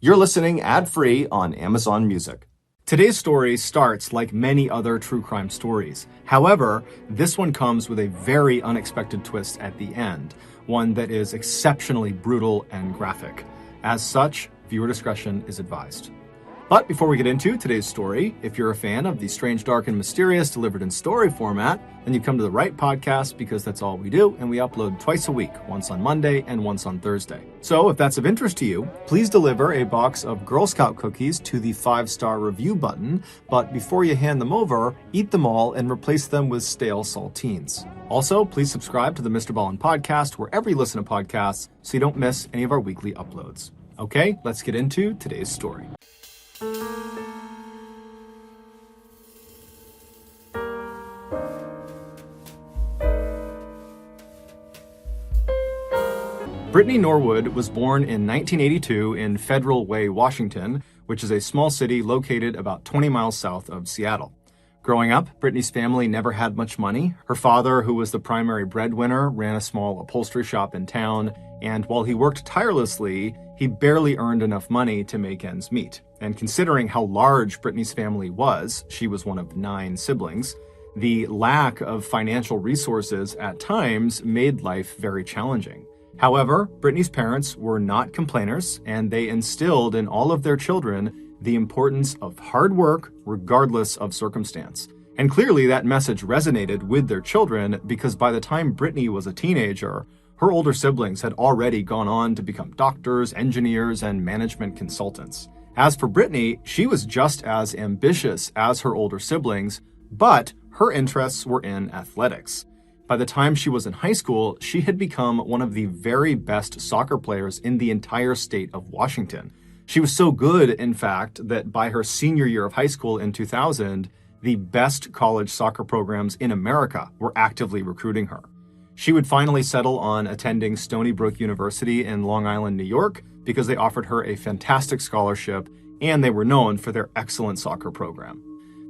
You're listening ad-free on Amazon Music. Today's story starts like many other true crime stories. However, this one comes with a very unexpected twist at the end, one that is exceptionally brutal and graphic. As such, viewer discretion is advised. But before we get into today's story, if you're a fan of the strange, dark, and mysterious delivered in story format, then you've come to the right podcast because that's all we do, and we upload twice a week, once on Monday and once on Thursday. So if that's of interest to you, please deliver a box of Girl Scout cookies to the 5-star review button, but before you hand them over, eat them all and replace them with stale saltines. Also, please subscribe to the Mr. Ballin podcast wherever you listen to podcasts so you don't miss any of our weekly uploads. Okay, let's get into today's story. Brittany Norwood was born in 1982 in Federal Way, Washington, which is a small city located about 20 miles south of Seattle. Growing up, Brittany's family never had much money. Her father, who was the primary breadwinner, ran a small upholstery shop in town, and while he worked tirelessly, he barely earned enough money to make ends meet. And considering how large Brittany's family was, she was one of 9 siblings, the lack of financial resources at times made life very challenging. However, Brittany's parents were not complainers, and they instilled in all of their children the importance of hard work regardless of circumstance. And clearly that message resonated with their children because by the time Brittany was a teenager, her older siblings had already gone on to become doctors, engineers, and management consultants. As for Brittany, she was just as ambitious as her older siblings, but her interests were in athletics. By the time she was in high school, she had become one of the very best soccer players in the entire state of Washington. She was so good, in fact, that by her senior year of high school in 2000, the best college soccer programs in America were actively recruiting her. She would finally settle on attending Stony Brook University in Long Island, New York, because they offered her a fantastic scholarship and they were known for their excellent soccer program.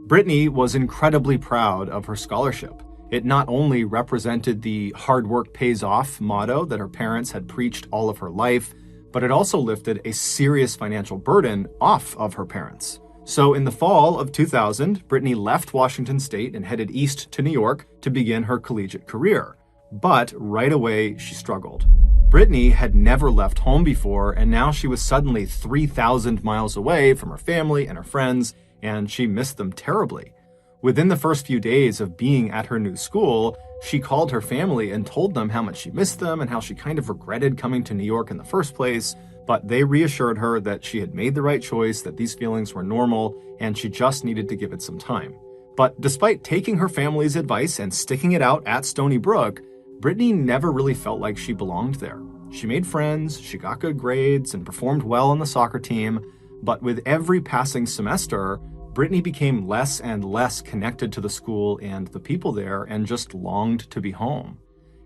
Brittany was incredibly proud of her scholarship. It not only represented the hard work pays off motto that her parents had preached all of her life, but it also lifted a serious financial burden off of her parents. So in the fall of 2000, Brittany left Washington State and headed east to New York to begin her collegiate career. But right away, she struggled. Brittany had never left home before, and now she was suddenly 3,000 miles away from her family and her friends, and she missed them terribly. Within the first few days of being at her new school, she called her family and told them how much she missed them and how she kind of regretted coming to New York in the first place, but they reassured her that she had made the right choice, that these feelings were normal, and she just needed to give it some time. But despite taking her family's advice and sticking it out at Stony Brook, Brittany never really felt like she belonged there. She made friends, she got good grades, and performed well on the soccer team, but with every passing semester, Brittany became less and less connected to the school and the people there and just longed to be home.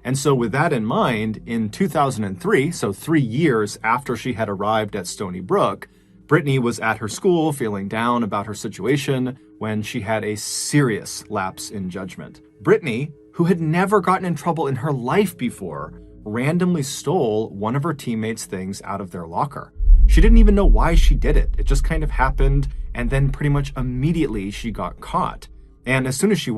And so with that in mind, in 2003, so 3 years after she had arrived at Stony Brook, Brittany was at her school feeling down about her situation when she had a serious lapse in judgment. Brittany, who had never gotten in trouble in her life before, randomly stole one of her teammates' things out of their locker. She didn't even know why she did it. It just kind of happened, and then pretty much immediately she got caught. And as soon as she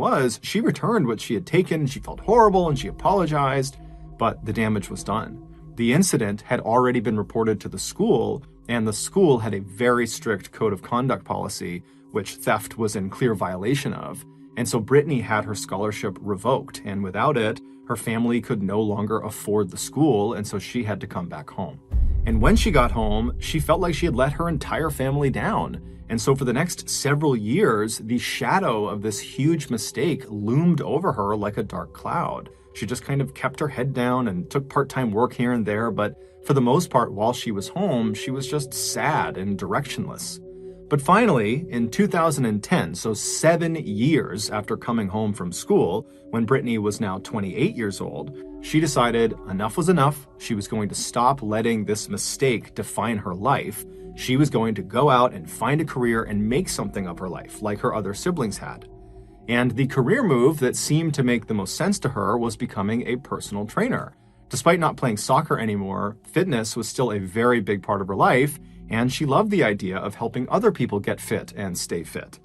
returned what she had taken. She felt horrible and she apologized, but the damage was done. The incident had already been reported to the school, and the school had a very strict code of conduct policy, which theft was in clear violation of. And so Brittany had her scholarship revoked, and without it, her family could no longer afford the school, and so she had to come back home. And when she got home, she felt like she had let her entire family down. And so for the next several years, the shadow of this huge mistake loomed over her like a dark cloud. She just kind of kept her head down and took part-time work here and there, but for the most part, while she was home, she was just sad and directionless. But finally, in 2010, so 7 years after coming home from school, when Brittany was now 28 years old, she decided enough was enough. She was going to stop letting this mistake define her life. She was going to go out and find a career and make something of her life, like her other siblings had. And the career move that seemed to make the most sense to her was becoming a personal trainer. Despite not playing soccer anymore, fitness was still a very big part of her life, and she loved the idea of helping other people get fit and stay fit.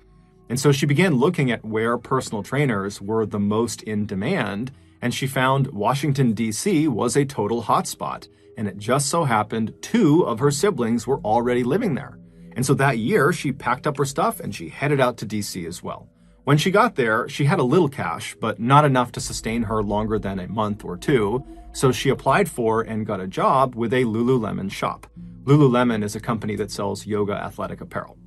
And so she began looking at where personal trainers were the most in demand, and she found Washington, D.C. was a total hotspot, and it just so happened 2 of her siblings were already living there. And so that year, she packed up her stuff and she headed out to D.C. as well. When she got there, she had a little cash, but not enough to sustain her longer than a month or 2, so she applied for and got a job with a Lululemon shop. Lululemon is a company that sells yoga athletic apparel.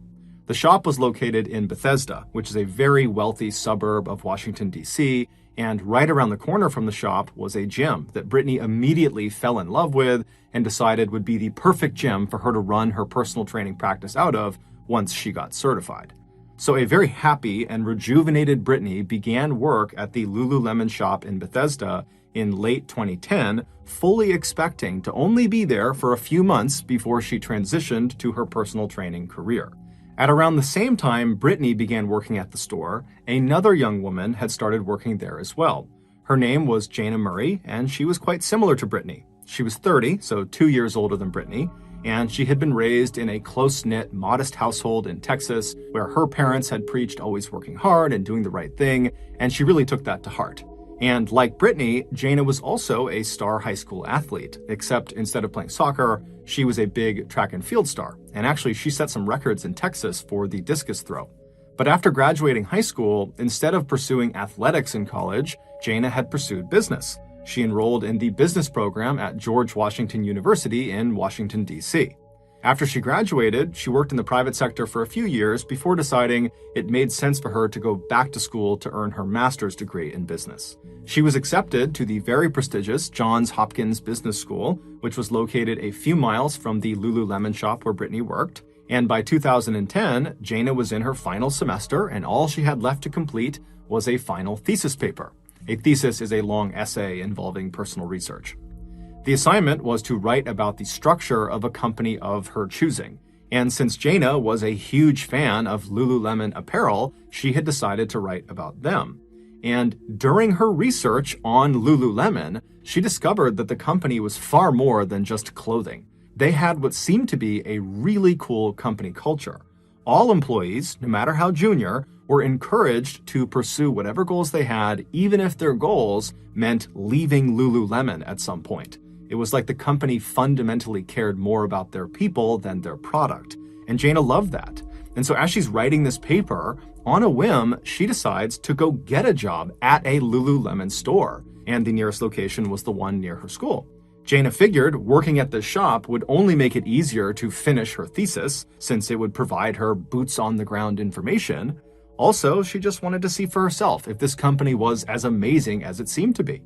The shop was located in Bethesda, which is a very wealthy suburb of Washington, D.C., and right around the corner from the shop was a gym that Brittany immediately fell in love with and decided would be the perfect gym for her to run her personal training practice out of once she got certified. So a very happy and rejuvenated Brittany began work at the Lululemon shop in Bethesda in late 2010, fully expecting to only be there for a few months before she transitioned to her personal training career. At around the same time Brittany began working at the store, another young woman had started working there as well. Her name was Jana Murray, and she was quite similar to Brittany. She was 30, so 2 years older than Brittany, and she had been raised in a close-knit, modest household in Texas where her parents had preached always working hard and doing the right thing, and she really took that to heart. And like Brittany, Jana was also a star high school athlete, except instead of playing soccer, she was a big track and field star. And actually, she set some records in Texas for the discus throw. But after graduating high school, instead of pursuing athletics in college, Jana had pursued business. She enrolled in the business program at George Washington University in Washington, D.C. After she graduated, she worked in the private sector for a few years before deciding it made sense for her to go back to school to earn her master's degree in business. She was accepted to the very prestigious Johns Hopkins Business School, which was located a few miles from the Lululemon shop where Brittany worked. And by 2010, Jana was in her final semester, and all she had left to complete was a final thesis paper. A thesis is a long essay involving personal research. The assignment was to write about the structure of a company of her choosing. And since Jana was a huge fan of Lululemon apparel, she had decided to write about them. And during her research on Lululemon, she discovered that the company was far more than just clothing. They had what seemed to be a really cool company culture. All employees, no matter how junior, were encouraged to pursue whatever goals they had, even if their goals meant leaving Lululemon at some point. It was like the company fundamentally cared more about their people than their product. And Jana loved that. And so as she's writing this paper, on a whim, she decides to go get a job at a Lululemon store. And the nearest location was the one near her school. Jana figured working at this shop would only make it easier to finish her thesis, since it would provide her boots-on-the-ground information. Also, she just wanted to see for herself if this company was as amazing as it seemed to be.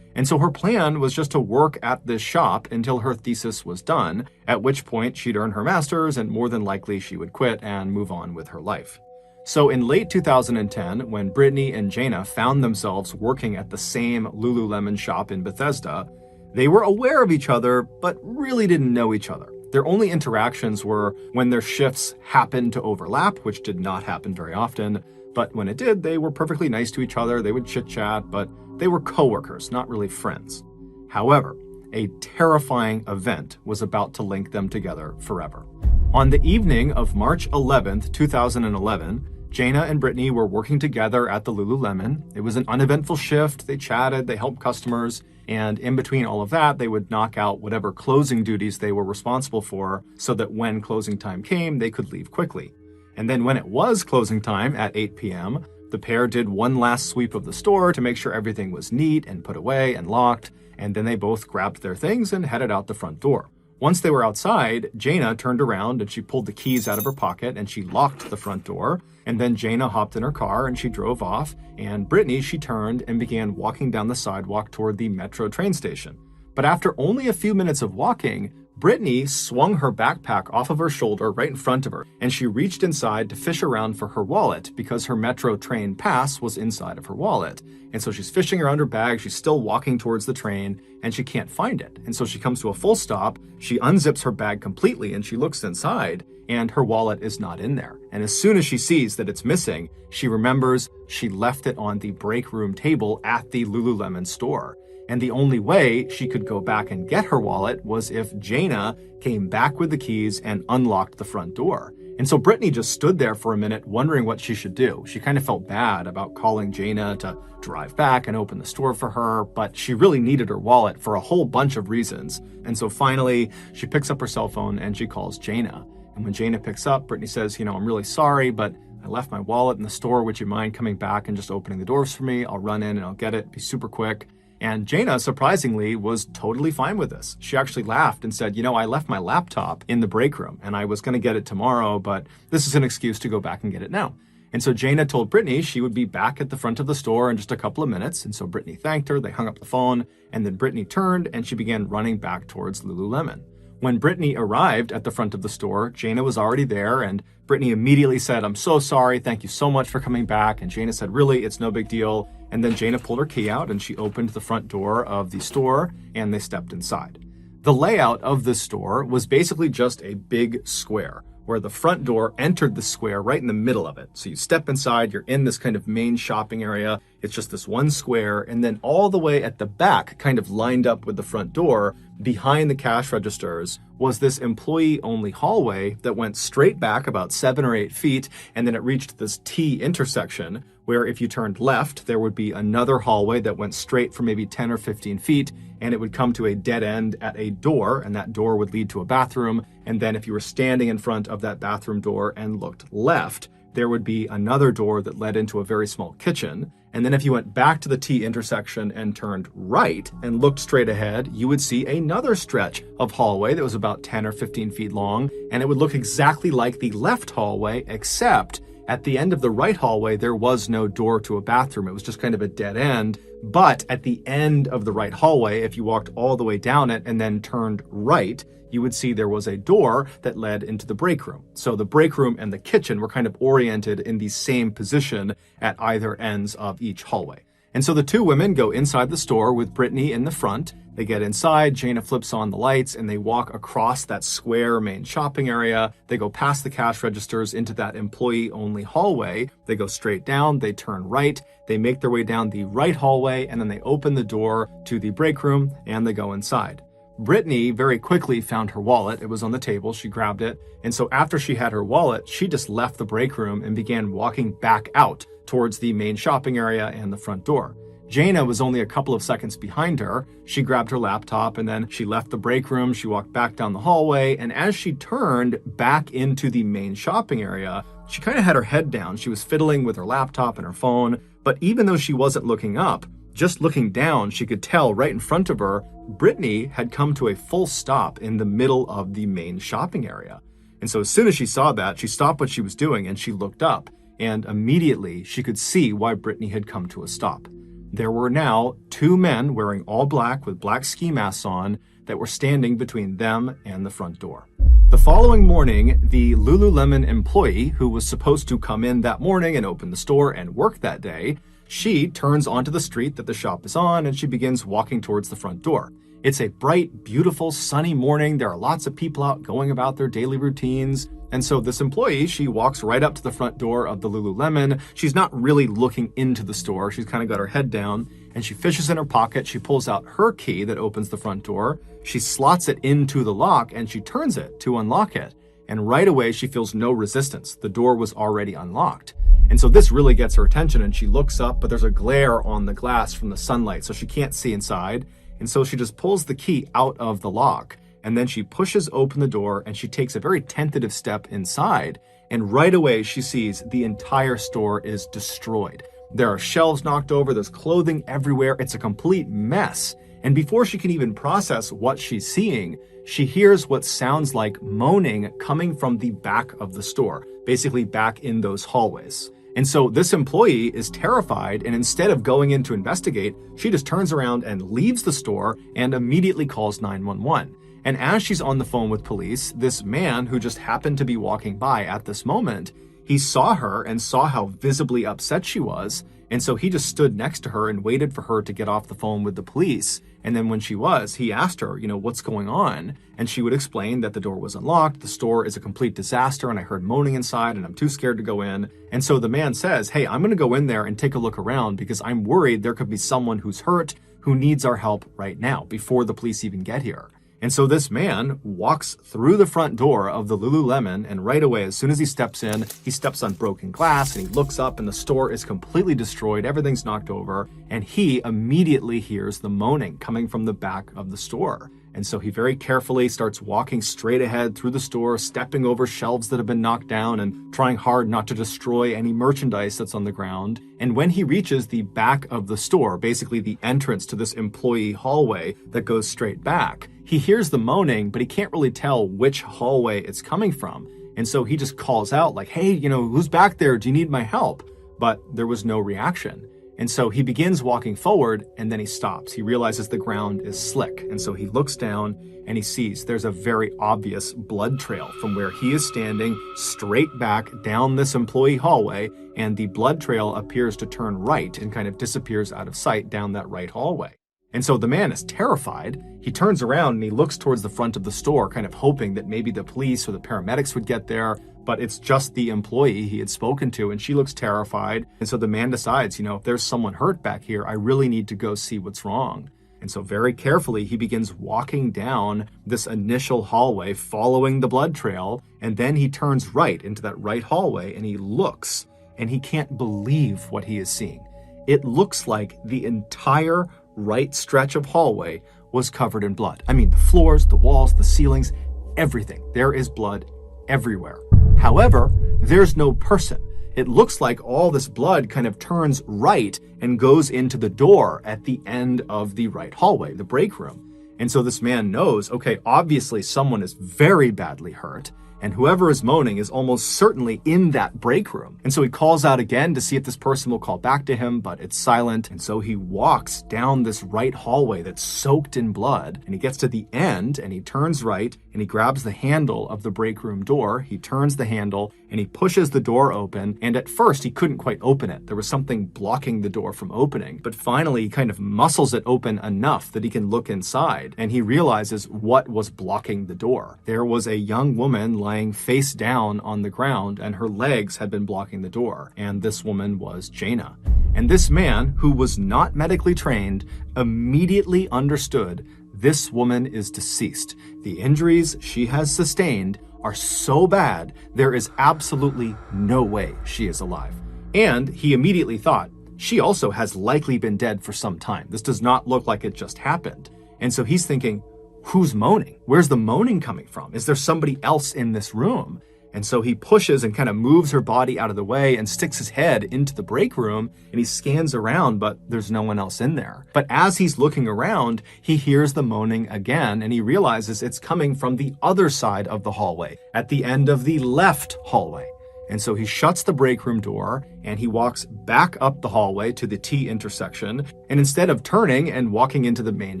And so her plan was just to work at this shop until her thesis was done, at which point she'd earn her master's and more than likely she would quit and move on with her life. So in late 2010, when Brittany and Jana found themselves working at the same Lululemon shop in Bethesda, they were aware of each other, but really didn't know each other. Their only interactions were when their shifts happened to overlap, which did not happen very often. But when it did, they were perfectly nice to each other. They would chit-chat, but they were coworkers, not really friends. However, a terrifying event was about to link them together forever. On the evening of March 11th, 2011, Jana and Brittany were working together at the Lululemon. It was an uneventful shift. They chatted, they helped customers, and in between all of that, they would knock out whatever closing duties they were responsible for so that when closing time came, they could leave quickly. And then when it was closing time at 8 p.m., the pair did one last sweep of the store to make sure everything was neat and put away and locked, and then they both grabbed their things and headed out the front door. Once they were outside, Jana turned around and she pulled the keys out of her pocket and she locked the front door. And then Jana hopped in her car and she drove off. And Brittany, she turned and began walking down the sidewalk toward the metro train station. But after only a few minutes of walking, Brittany swung her backpack off of her shoulder right in front of her, and she reached inside to fish around for her wallet because her metro train pass was inside of her wallet. And so she's fishing around her bag, she's still walking towards the train, and she can't find it. And so she comes to a full stop, she unzips her bag completely, and she looks inside, and her wallet is not in there. And as soon as she sees that it's missing, she remembers she left it on the break room table at the Lululemon store. And the only way she could go back and get her wallet was if Jaina came back with the keys and unlocked the front door. And so Brittany just stood there for a minute wondering what she should do. She kind of felt bad about calling Jaina to drive back and open the store for her, but she really needed her wallet for a whole bunch of reasons. And so finally, she picks up her cell phone and she calls Jaina. And when Jaina picks up, Brittany says, I'm really sorry, but I left my wallet in the store. Would you mind coming back and just opening the doors for me? I'll run in and I'll get it. Be super quick. And Jaina, surprisingly, was totally fine with this. She actually laughed and said, I left my laptop in the break room and I was going to get it tomorrow, but this is an excuse to go back and get it now. And so Jaina told Brittany she would be back at the front of the store in just a couple of minutes. And so Brittany thanked her, they hung up the phone, and then Brittany turned and she began running back towards Lululemon. When Brittany arrived at the front of the store, Jaina was already there, and Brittany immediately said, "I'm so sorry, thank you so much for coming back." And Jaina said, "Really, it's no big deal." And then Jaina pulled her key out and she opened the front door of the store and they stepped inside. The layout of this store was basically just a big square where the front door entered the square right in the middle of it. So you step inside, you're in this kind of main shopping area. It's just this one square. And then all the way at the back, kind of lined up with the front door, behind the cash registers, was this employee-only hallway that went straight back about 7 or 8 feet. And then it reached this T intersection where if you turned left, there would be another hallway that went straight for maybe 10 or 15 feet. And it would come to a dead end at a door, and that door would lead to a bathroom. And then if you were standing in front of that bathroom door and looked left, there would be another door that led into a very small kitchen. And then if you went back to the T intersection and turned right and looked straight ahead, you would see another stretch of hallway that was about 10 or 15 feet long. And it would look exactly like the left hallway, except at the end of the right hallway, there was no door to a bathroom. It was just kind of a dead end. But at the end of the right hallway, if you walked all the way down it and then turned right, you would see there was a door that led into the break room. So the break room and the kitchen were kind of oriented in the same position at either ends of each hallway. And so the two women go inside the store with Brittany in the front. They get inside, Jaina flips on the lights, and they walk across that square main shopping area. They go past the cash registers into that employee-only hallway. They go straight down, they turn right, they make their way down the right hallway, and then they open the door to the break room, and they go inside. Brittany very quickly found her wallet. It was on the table. She grabbed it. And so after she had her wallet, she just left the break room and began walking back out towards the main shopping area and the front door. Jaina was only a couple of seconds behind her. She grabbed her laptop and then she left the break room. She walked back down the hallway. And as she turned back into the main shopping area, she kind of had her head down. She was fiddling with her laptop and her phone. But even though she wasn't looking up, just looking down, she could tell right in front of her, Brittany had come to a full stop in the middle of the main shopping area. And so as soon as she saw that, she stopped what she was doing and she looked up. And immediately she could see why Brittany had come to a stop. There were now 2 men wearing all black with black ski masks on that were standing between them and the front door. The following morning, the Lululemon employee who was supposed to come in that morning and open the store and work that day, she turns onto the street that the shop is on and she begins walking towards the front door. It's a bright, beautiful, sunny morning. There are lots of people out going about their daily routines. And so this employee, she walks right up to the front door of the Lululemon. She's not really looking into the store. She's kind of got her head down and she fishes in her pocket. She pulls out her key that opens the front door. She slots it into the lock and she turns it to unlock it. And right away, she feels no resistance. The door was already unlocked. And so this really gets her attention and she looks up, but there's a glare on the glass from the sunlight, so she can't see inside. And so she just pulls the key out of the lock. And then she pushes open the door and she takes a very tentative step inside. And right away she sees the entire store is destroyed. There are shelves knocked over, there's clothing everywhere, it's a complete mess. And before she can even process what she's seeing, she hears what sounds like moaning coming from the back of the store, basically back in those hallways. And so this employee is terrified, and instead of going in to investigate, she just turns around and leaves the store and immediately calls 911. And as she's on the phone with police, this man who just happened to be walking by at this moment, he saw her and saw how visibly upset she was. And so he just stood next to her and waited for her to get off the phone with the police. And then when she was, he asked her, what's going on? And she would explain that the door was unlocked, the store is a complete disaster, and I heard moaning inside, and I'm too scared to go in. And so the man says, hey, I'm going to go in there and take a look around because I'm worried there could be someone who's hurt, who needs our help right now before the police even get here. And so this man walks through the front door of the Lululemon, and right away, as soon as he steps in, he steps on broken glass and he looks up and the store is completely destroyed. Everything's knocked over. And he immediately hears the moaning coming from the back of the store. And so he very carefully starts walking straight ahead through the store, stepping over shelves that have been knocked down and trying hard not to destroy any merchandise that's on the ground. And when he reaches the back of the store, basically the entrance to this employee hallway that goes straight back, he hears the moaning, but he can't really tell which hallway it's coming from. And so he just calls out like, hey, who's back there? Do you need my help? But there was no reaction. And so he begins walking forward and then he stops. He realizes the ground is slick. And so he looks down and he sees there's a very obvious blood trail from where he is standing straight back down this employee hallway. And the blood trail appears to turn right and kind of disappears out of sight down that right hallway. And so the man is terrified. He turns around and he looks towards the front of the store, kind of hoping that maybe the police or the paramedics would get there. But it's just the employee he had spoken to, and she looks terrified. And so the man decides, if there's someone hurt back here, I really need to go see what's wrong. And so very carefully, he begins walking down this initial hallway, following the blood trail. And then he turns right into that right hallway and he looks, and he can't believe what he is seeing. It looks like the entire right stretch of hallway was covered in blood. I mean, the floors, the walls, the ceilings, everything. There is blood everywhere. However, there's no person. It looks like all this blood kind of turns right and goes into the door at the end of the right hallway, the break room. And so this man knows, okay, obviously someone is very badly hurt, and whoever is moaning is almost certainly in that break room. And so he calls out again to see if this person will call back to him, but it's silent. And so he walks down this right hallway that's soaked in blood, and he gets to the end and he turns right and he grabs the handle of the break room door. He turns the handle and he pushes the door open. And at first he couldn't quite open it. There was something blocking the door from opening, but finally he kind of muscles it open enough that he can look inside, and he realizes what was blocking the door. There was a young woman lying face down on the ground, and her legs had been blocking the door. And this woman was Jaina. And this man, who was not medically trained, immediately understood this woman is deceased. The injuries she has sustained are so bad, there is absolutely no way she is alive. And he immediately thought, she also has likely been dead for some time. This does not look like it just happened. And so he's thinking, who's moaning? Where's the moaning coming from? Is there somebody else in this room? And so he pushes and kind of moves her body out of the way and sticks his head into the break room, and he scans around, but there's no one else in there. But as he's looking around, he hears the moaning again, and he realizes it's coming from the other side of the hallway, at the end of the left hallway. And so he shuts the break room door and he walks back up the hallway to the T intersection. And instead of turning and walking into the main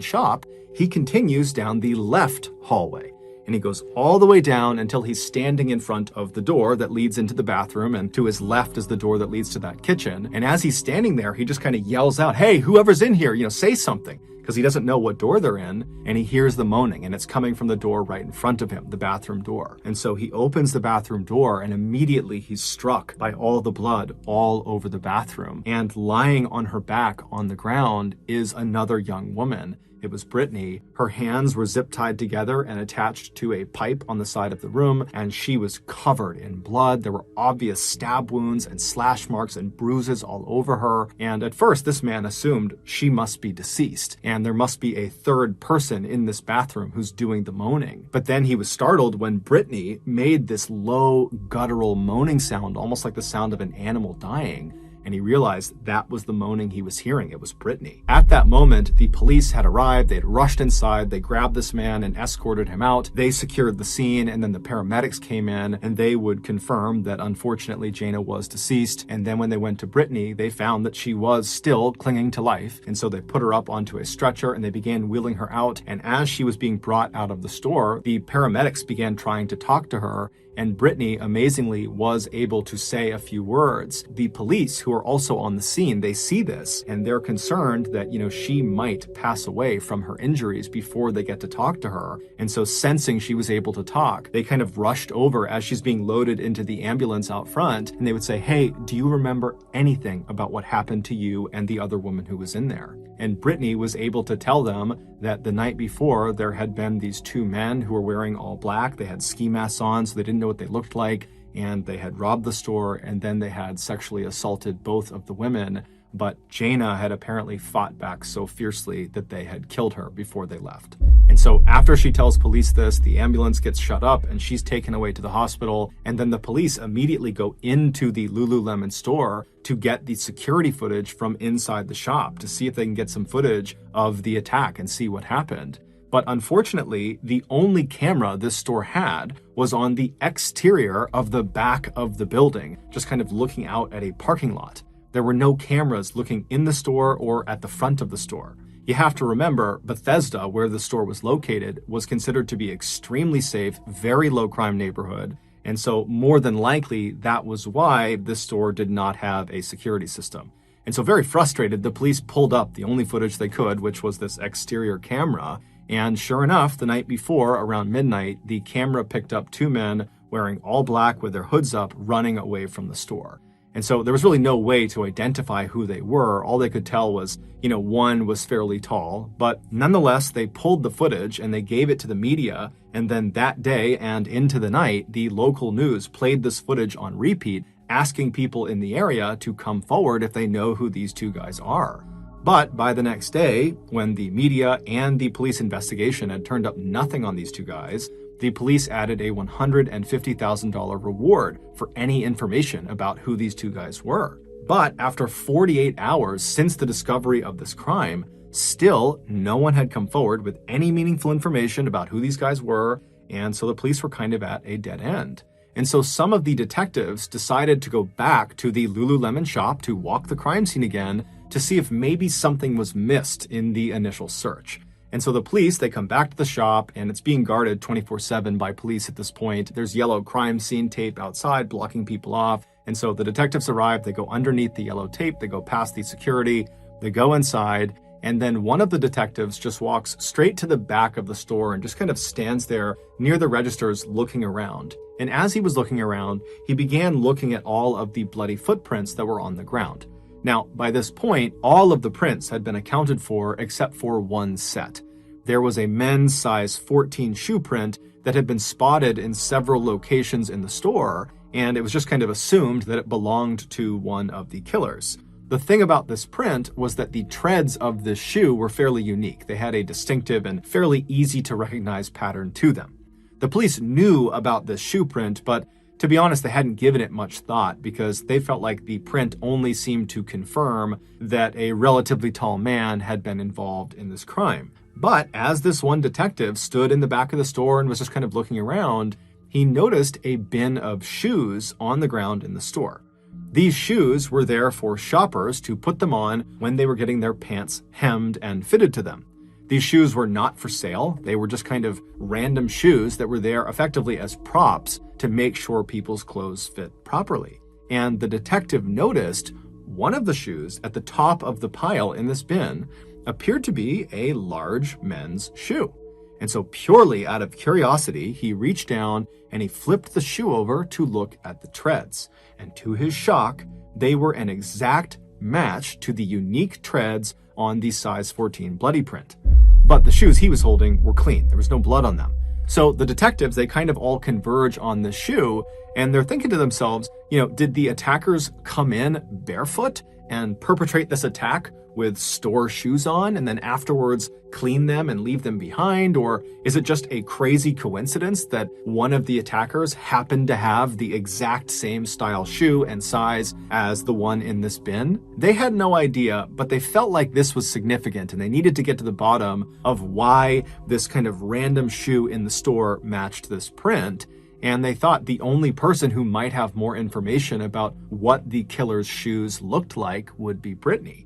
shop, he continues down the left hallway. And he goes all the way down until he's standing in front of the door that leads into the bathroom, and to his left is the door that leads to that kitchen. And as he's standing there, he just kind of yells out, hey, whoever's in here, say something, because he doesn't know what door they're in. And he hears the moaning, and it's coming from the door right in front of him, the bathroom door. And so he opens the bathroom door, and immediately he's struck by all the blood all over the bathroom. And lying on her back on the ground is another young woman. It was Brittany. Her hands were zip tied together and attached to a pipe on the side of the room, and she was covered in blood. There were obvious stab wounds and slash marks and bruises all over her. And at first, this man assumed she must be deceased, and there must be a third person in this bathroom who's doing the moaning. But then he was startled when Brittany made this low, guttural moaning sound, almost like the sound of an animal dying. And he realized that was the moaning he was hearing. It was Brittany. At that moment, the police had arrived. They had rushed inside. They grabbed this man and escorted him out. They secured the scene, and then the paramedics came in, and they would confirm that unfortunately Jaina was deceased. And then when they went to Brittany, they found that she was still clinging to life. And so they put her up onto a stretcher and they began wheeling her out. And as she was being brought out of the store, the paramedics began trying to talk to her. And Brittany, amazingly, was able to say a few words. The police, who are also on the scene, they see this, and they're concerned that, she might pass away from her injuries before they get to talk to her. And so sensing she was able to talk, they kind of rushed over as she's being loaded into the ambulance out front, and they would say, hey, do you remember anything about what happened to you and the other woman who was in there? and Brittany was able to tell them that the night before there had been these two men who were wearing all black. They had ski masks on, so they didn't know what they looked like, and they had robbed the store, and then they had sexually assaulted both of the women. But Jana had apparently fought back so fiercely that they had killed her before they left. And so after she tells police this, the ambulance gets shut up and she's taken away to the hospital. And then the police immediately go into the Lululemon store to get the security footage from inside the shop to see if they can get some footage of the attack and see what happened. But unfortunately, the only camera this store had was on the exterior of the back of the building, just kind of looking out at a parking lot. There were no cameras looking in the store or at the front of the store. You have to remember, Bethesda, where the store was located, was considered to be extremely safe, very low crime neighborhood. And so more than likely, that was why this store did not have a security system. And so very frustrated, the police pulled up the only footage they could, which was this exterior camera. And sure enough, the night before, around midnight, the camera picked up two men wearing all black with their hoods up, running away from the store. And so there was really no way to identify who they were. All they could tell was, one was fairly tall. But nonetheless, they pulled the footage and they gave it to the media. And then that day and into the night, the local news played this footage on repeat, asking people in the area to come forward if they know who these two guys are. But by the next day, when the media and the police investigation had turned up nothing on these two guys, the police added a $150,000 reward for any information about who these two guys were. But after 48 hours since the discovery of this crime, still no one had come forward with any meaningful information about who these guys were, and so the police were kind of at a dead end. And so some of the detectives decided to go back to the Lululemon shop to walk the crime scene again to see if maybe something was missed in the initial search. And so the police, they come back to the shop, and it's being guarded 24/7 by police at this point. There's yellow crime scene tape outside blocking people off. And so the detectives arrive, they go underneath the yellow tape, they go past the security, they go inside, and then one of the detectives just walks straight to the back of the store and just kind of stands there near the registers looking around. And as he was looking around, he began looking at all of the bloody footprints that were on the ground. Now, by this point, all of the prints had been accounted for except for one set. There was a men's size 14 shoe print that had been spotted in several locations in the store, and it was just kind of assumed that it belonged to one of the killers. The thing about this print was that the treads of this shoe were fairly unique. They had a distinctive and fairly easy to recognize pattern to them. The police knew about this shoe print, but to be honest, they hadn't given it much thought because they felt like the print only seemed to confirm that a relatively tall man had been involved in this crime. But as this one detective stood in the back of the store and was just kind of looking around, he noticed a bin of shoes on the ground in the store. These shoes were there for shoppers to put them on when they were getting their pants hemmed and fitted to them. These shoes were not for sale. They were just kind of random shoes that were there effectively as props to make sure people's clothes fit properly. And the detective noticed one of the shoes at the top of the pile in this bin appeared to be a large men's shoe. And so purely out of curiosity, he reached down and he flipped the shoe over to look at the treads. And to his shock, they were an exact match to the unique treads on the size 14 bloody print. But the shoes he was holding were clean. There was no blood on them. So the detectives, they kind of all converge on the shoe, and they're thinking to themselves, did the attackers come in barefoot and perpetrate this attack with store shoes on and then afterwards clean them and leave them behind? Or is it just a crazy coincidence that one of the attackers happened to have the exact same style shoe and size as the one in this bin? They had no idea, but they felt like this was significant and they needed to get to the bottom of why this kind of random shoe in the store matched this print. And they thought the only person who might have more information about what the killer's shoes looked like would be Brittany.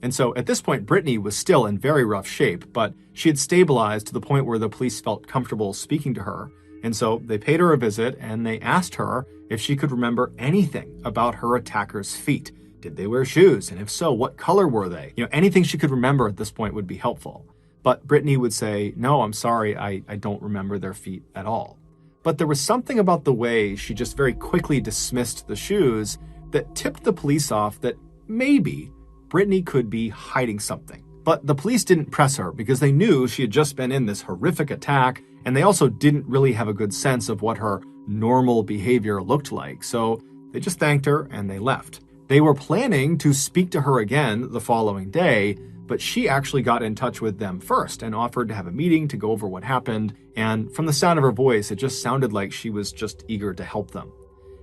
And so at this point, Brittany was still in very rough shape, but she had stabilized to the point where the police felt comfortable speaking to her. And so they paid her a visit and they asked her if she could remember anything about her attacker's feet. Did they wear shoes? And if so, what color were they? Anything she could remember at this point would be helpful. But Brittany would say, no, I'm sorry, I don't remember their feet at all. But there was something about the way she just very quickly dismissed the shoes that tipped the police off that maybe Brittany could be hiding something. But the police didn't press her because they knew she had just been in this horrific attack, and they also didn't really have a good sense of what her normal behavior looked like. So they just thanked her and they left. They were planning to speak to her again the following day, but she actually got in touch with them first and offered to have a meeting to go over what happened. And from the sound of her voice, it just sounded like she was just eager to help them.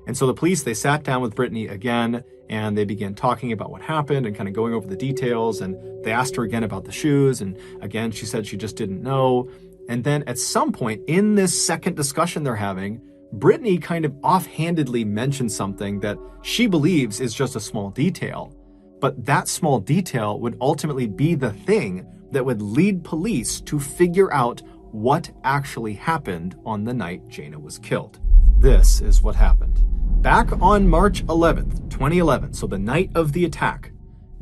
And so the police, they sat down with Brittany again, and they began talking about what happened and kind of going over the details. And they asked her again about the shoes. And again, she said she just didn't know. And then at some point in this second discussion they're having, Brittany kind of offhandedly mentioned something that she believes is just a small detail. But that small detail would ultimately be the thing that would lead police to figure out what actually happened on the night Jayna was killed. This is what happened. Back on March 11th, 2011, so the night of the attack,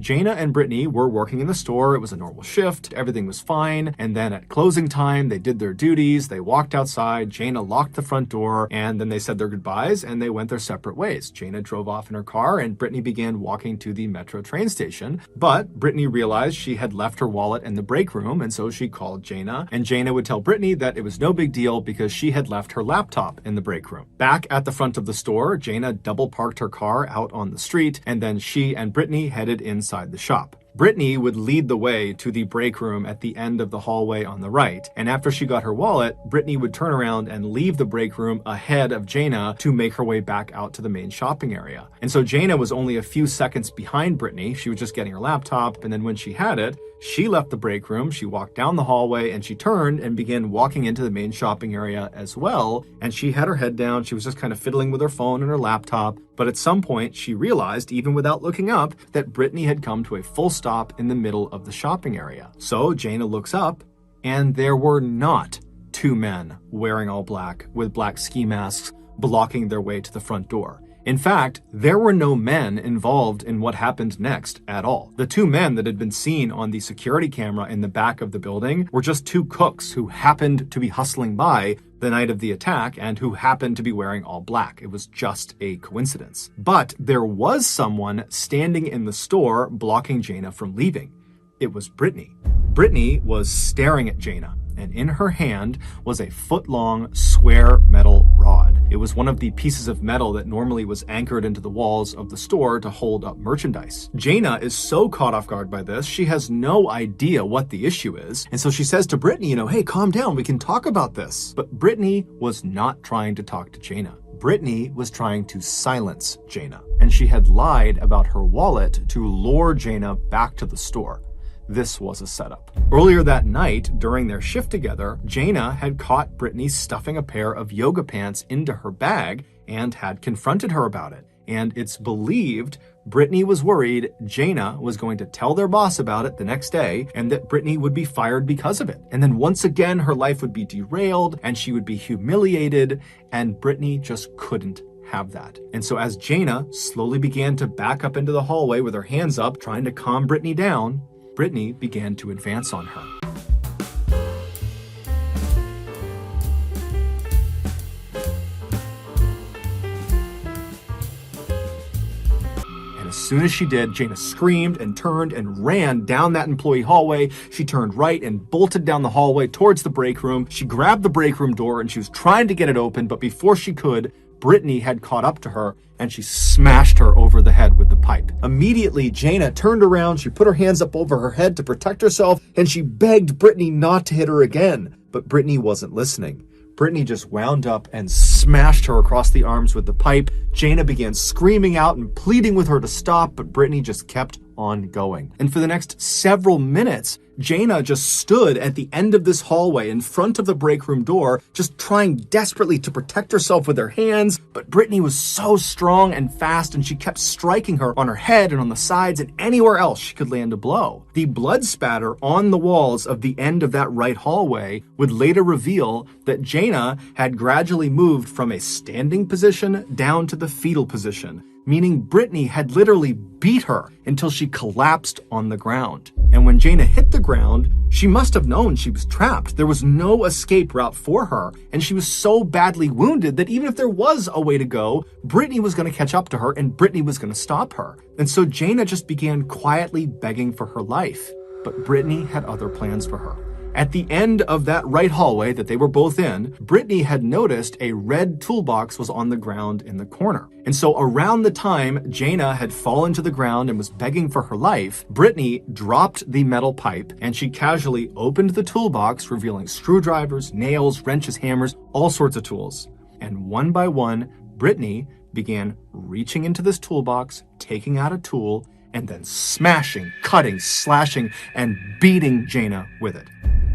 Jayna and Brittany were working in the store. It was a normal shift. Everything was fine. And then at closing time, they did their duties. They walked outside. Jayna locked the front door, and then they said their goodbyes and they went their separate ways. Jayna drove off in her car and Brittany began walking to the metro train station. But Brittany realized she had left her wallet in the break room, and so she called Jayna, and Jayna would tell Brittany that it was no big deal because she had left her laptop in the break room. Back at the front of the store, Jayna double parked her car out on the street, and then she and Brittany headed inside the shop. Brittany would lead the way to the break room at the end of the hallway on the right, and after she got her wallet, Brittany would turn around and leave the break room ahead of Jayna to make her way back out to the main shopping area. And so Jayna was only a few seconds behind Brittany. She was just getting her laptop, and then when she had it, she left the break room, she walked down the hallway, and she turned and began walking into the main shopping area as well. And she had her head down. She was just kind of fiddling with her phone and her laptop. But at some point, she realized, even without looking up, that Brittany had come to a full stop in the middle of the shopping area. So Jayna looks up, and there were not two men wearing all black with black ski masks blocking their way to the front door. In fact, there were no men involved in what happened next at all. The two men that had been seen on the security camera in the back of the building were just two cooks who happened to be hustling by the night of the attack and who happened to be wearing all black. It was just a coincidence. But there was someone standing in the store blocking Jayna from leaving. It was Brittany. Brittany was staring at Jayna, and in her hand was a foot-long square metal rod. It was one of the pieces of metal that normally was anchored into the walls of the store to hold up merchandise. Jayna is so caught off guard by this, she has no idea what the issue is. And so she says to Brittany, hey, calm down, we can talk about this. But Brittany was not trying to talk to Jayna. Brittany was trying to silence Jayna, and she had lied about her wallet to lure Jayna back to the store. This was a setup. Earlier that night, during their shift together, Jayna had caught Brittany stuffing a pair of yoga pants into her bag and had confronted her about it. And it's believed Brittany was worried Jayna was going to tell their boss about it the next day and that Brittany would be fired because of it. And then once again, her life would be derailed and she would be humiliated, and Brittany just couldn't have that. And so as Jayna slowly began to back up into the hallway with her hands up, trying to calm Brittany down, Brittany began to advance on her. And as soon as she did, Jayna screamed and turned and ran down that employee hallway. She turned right and bolted down the hallway towards the break room. She grabbed the break room door and she was trying to get it open, but before she could, Brittany had caught up to her and she smashed her over the head with the pipe. Immediately, Jayna turned around, she put her hands up over her head to protect herself, and she begged Brittany not to hit her again. But Brittany wasn't listening. Brittany just wound up and smashed her across the arms with the pipe. Jayna began screaming out and pleading with her to stop, but Brittany just kept on going. And for the next several minutes, Jayna just stood at the end of this hallway in front of the break room door, just trying desperately to protect herself with her hands. But Brittany was so strong and fast, and she kept striking her on her head and on the sides and anywhere else she could land a blow. The blood spatter on the walls of the end of that right hallway would later reveal that Jayna had gradually moved from a standing position down to the fetal position, meaning Brittany had literally beat her until she collapsed on the ground. And when Jayna hit the ground, she must have known she was trapped. There was no escape route for her, and she was so badly wounded that even if there was a way to go, Brittany was going to catch up to her and Brittany was going to stop her. And so Jayna just began quietly begging for her life. But Brittany had other plans for her. At the end of that right hallway that they were both in, Brittany had noticed a red toolbox was on the ground in the corner. And so around the time Jaina had fallen to the ground and was begging for her life, Brittany dropped the metal pipe and she casually opened the toolbox, revealing screwdrivers, nails, wrenches, hammers, all sorts of tools. And one by one, Brittany began reaching into this toolbox, taking out a tool, and then smashing, cutting, slashing, and beating Jaina with it.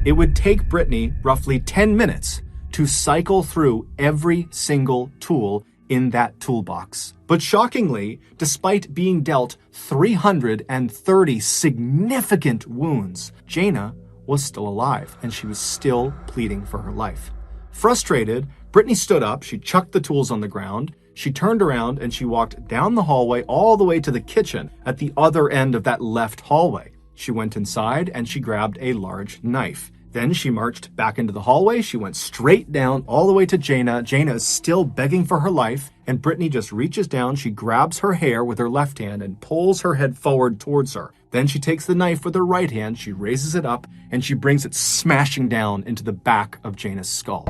It would take Brittany roughly 10 minutes to cycle through every single tool in that toolbox. But shockingly, despite being dealt 330 significant wounds, Jaina was still alive and she was still pleading for her life. Frustrated, Brittany stood up, she chucked the tools on the ground, she turned around and she walked down the hallway all the way to the kitchen at the other end of that left hallway. She went inside and she grabbed a large knife. Then she marched back into the hallway. She went straight down all the way to Jaina. Jaina is still begging for her life, and Brittany just reaches down. She grabs her hair with her left hand and pulls her head forward towards her. Then she takes the knife with her right hand. She raises it up and she brings it smashing down into the back of Jaina's skull.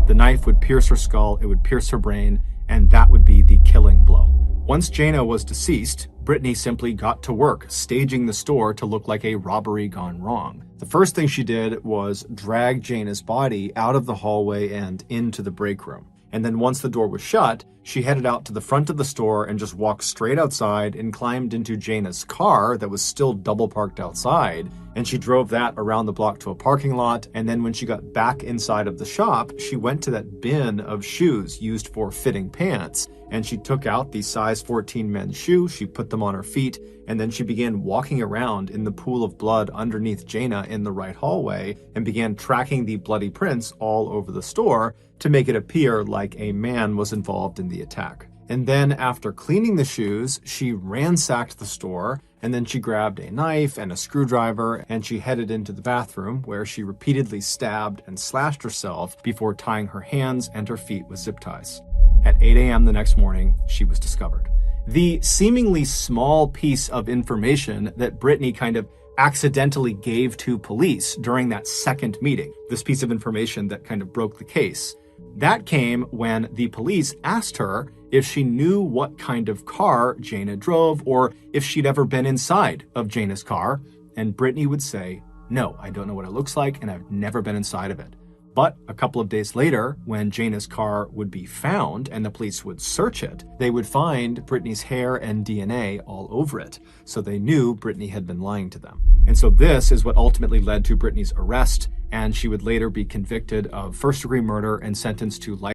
The knife would pierce her skull, it would pierce her brain, and that would be the killing blow. Once Jaina was deceased, Brittany simply got to work, staging the store to look like a robbery gone wrong. The first thing she did was drag Jaina's body out of the hallway and into the break room. And then once the door was shut, she headed out to the front of the store and just walked straight outside and climbed into Jaina's car that was still double parked outside. And she drove that around the block to a parking lot. And then when she got back inside of the shop, she went to that bin of shoes used for fitting pants. And she took out the size 14 men's shoe, she put them on her feet, and then she began walking around in the pool of blood underneath Jaina in the right hallway and began tracking the bloody prints all over the store to make it appear like a man was involved in the attack. And then after cleaning the shoes, she ransacked the store, and then she grabbed a knife and a screwdriver and she headed into the bathroom where she repeatedly stabbed and slashed herself before tying her hands and her feet with zip ties. At 8 a.m. the next morning, she was discovered. The seemingly small piece of information that Brittany kind of accidentally gave to police during that second meeting, this piece of information that kind of broke the case, that came when the police asked her if she knew what kind of car Jaina drove or if she'd ever been inside of Jaina's car. And Brittany would say, "No, I don't know what it looks like and I've never been inside of it." But a couple of days later, when Jaina's car would be found and the police would search it, they would find Brittany's hair and DNA all over it. So they knew Brittany had been lying to them. And so this is what ultimately led to Brittany's arrest, and she would later be convicted of first-degree murder and sentenced to life